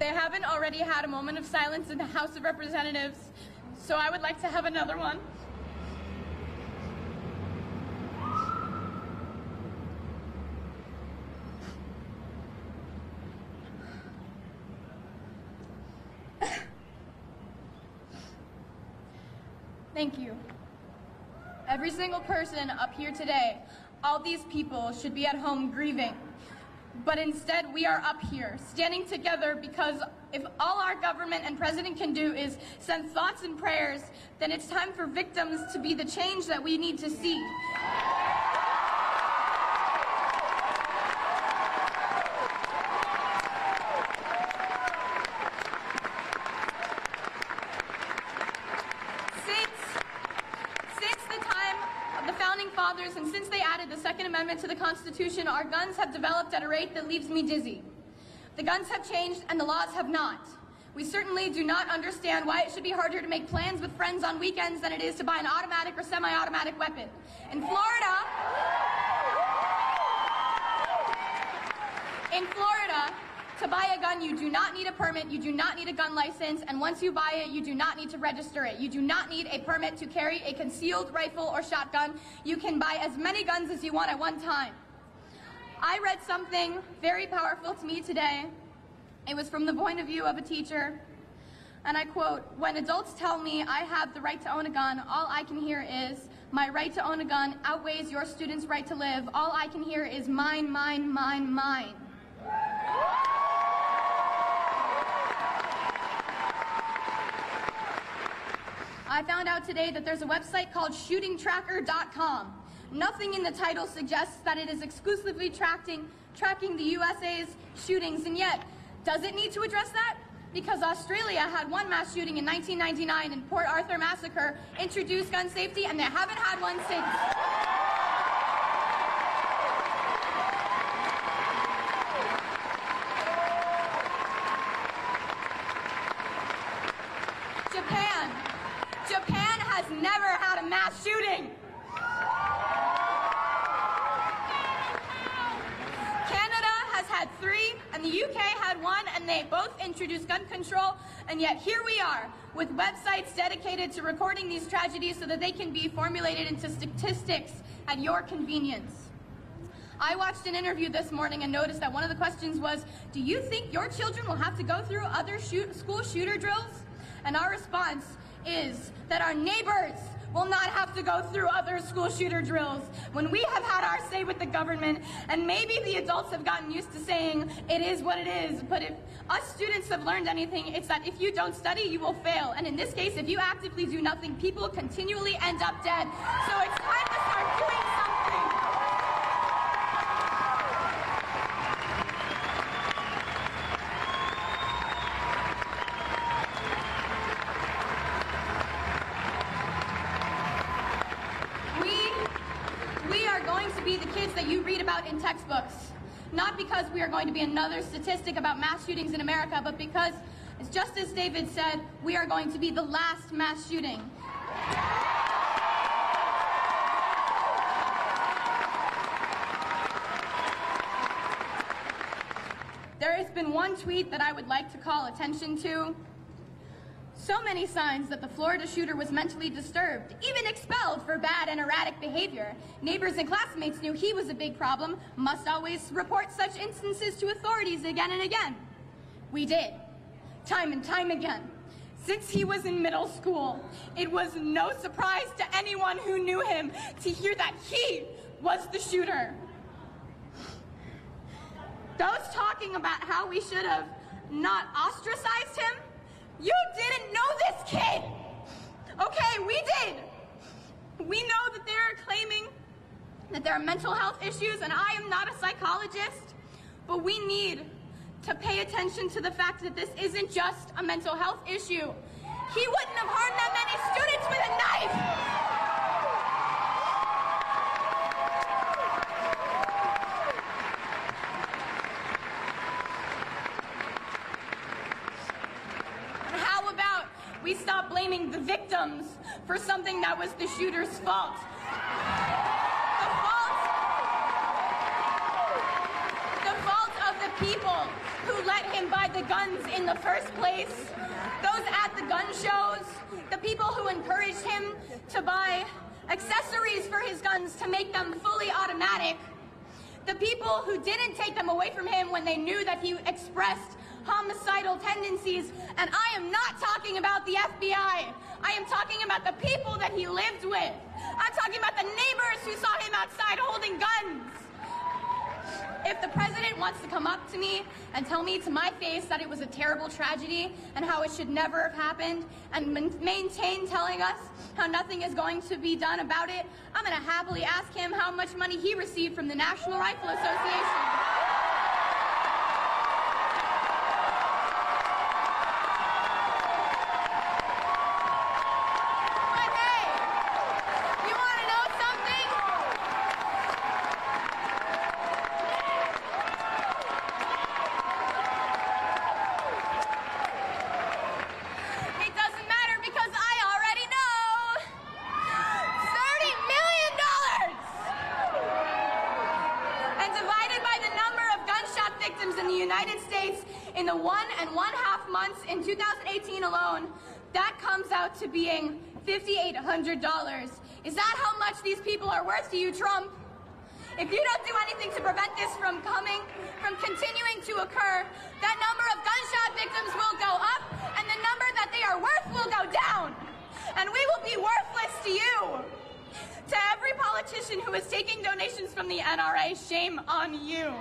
they haven't already had a moment of silence in the House of Representatives, so I would like to have another one. Thank you. Every single person up here today, all these people should be at home grieving. But instead, we are up here, standing together, because if all our government and president can do is send thoughts and prayers, then it's time for victims to be the change that we need to see. And since they added the Second Amendment to the Constitution, our guns have developed at a rate that leaves me dizzy. The guns have changed and the laws have not. We certainly do not understand why it should be harder to make plans with friends on weekends than it is to buy an automatic or semi-automatic weapon. In Florida, to buy a gun, you do not need a permit, you do not need a gun license, and once you buy it, you do not need to register it. You do not need a permit to carry a concealed rifle or shotgun. You can buy as many guns as you want at one time. I read something very powerful to me today. It was from the point of view of a teacher, and I quote, "When adults tell me I have the right to own a gun, all I can hear is, my right to own a gun outweighs your student's right to live. All I can hear is mine, mine, mine, mine." I found out today that there's a website called shootingtracker.com. Nothing in the title suggests that it is exclusively tracking the USA's shootings, and yet, does it need to address that? Because Australia had one mass shooting in 1999 and Port Arthur massacre introduced gun safety, and they haven't had one since. Japan has never had a mass shooting. Canada has had 3, and the UK had 1, and they both introduced gun control, and yet here we are, with websites dedicated to recording these tragedies so that they can be formulated into statistics at your convenience. I watched an interview this morning and noticed that one of the questions was, do you think your children will have to go through other school shooter drills? And our response is that our neighbors will not have to go through other school shooter drills when we have had our say with the government, and maybe the adults have gotten used to saying it is what it is, but if us students have learned anything, it's that if you don't study, you will fail. And in this case, if you actively do nothing, people continually end up dead. So it's time to start doing something. Be the kids that you read about in textbooks. Not because we are going to be another statistic about mass shootings in America, but because, just as David said, we are going to be the last mass shooting. There has been one tweet that I would like to call attention to. So many signs that the Florida shooter was mentally disturbed, even expelled for bad and erratic behavior. Neighbors and classmates knew he was a big problem, must always report such instances to authorities again and again. We did, time and time again. Since he was in middle school, it was no surprise to anyone who knew him to hear that he was the shooter. Those talking about how we should have not ostracized him, you didn't know this kid. Okay, we did. We know that they're claiming that there are mental health issues, and I am not a psychologist, but we need to pay attention to the fact that this isn't just a mental health issue. He wouldn't have harmed that many students with a knife. We stop blaming the victims for something that was the shooter's fault. The fault of the people who let him buy the guns in the first place, those at the gun shows, the people who encouraged him to buy accessories for his guns to make them fully automatic, the people who didn't take them away from him when they knew that he expressed homicidal tendencies. And I am not talking about the FBI. I am talking about the people that he lived with. I'm talking about the neighbors who saw him outside holding guns. If the president wants to come up to me and tell me to my face that it was a terrible tragedy and how it should never have happened, and maintain telling us how nothing is going to be done about it, I'm going to happily ask him how much money he received from the National Rifle Association. In the 1.5 months in 2018 alone, that comes out to being $5,800. Is that how much these people are worth to you, Trump? If you don't do anything to prevent this from continuing to occur, that number of gunshot victims will go up, and the number that they are worth will go down. And we will be worthless to you. To every politician who is taking donations from the NRA, shame on you.